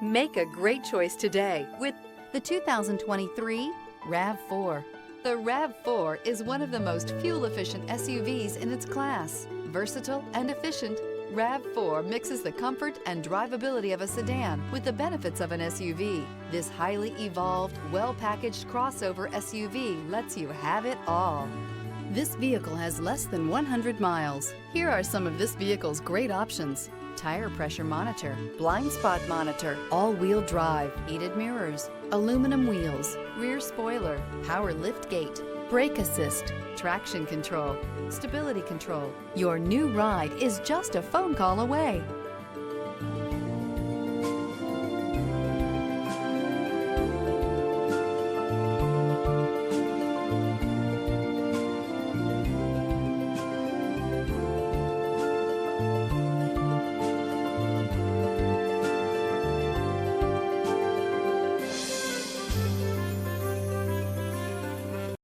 Make a great choice today with the 2023 RAV4. The RAV4 is one of the most fuel-efficient SUVs in its class. Versatile and efficient, RAV4 mixes the comfort and drivability of a sedan with the benefits of an SUV. This highly evolved, well-packaged crossover SUV lets you have it all. This vehicle has less than 100 miles. Here are some of this vehicle's great options: tire pressure monitor, blind spot monitor, all-wheel drive, heated mirrors, aluminum wheels, rear spoiler, power lift gate, brake assist, traction control, stability control. Your new ride is just a phone call away.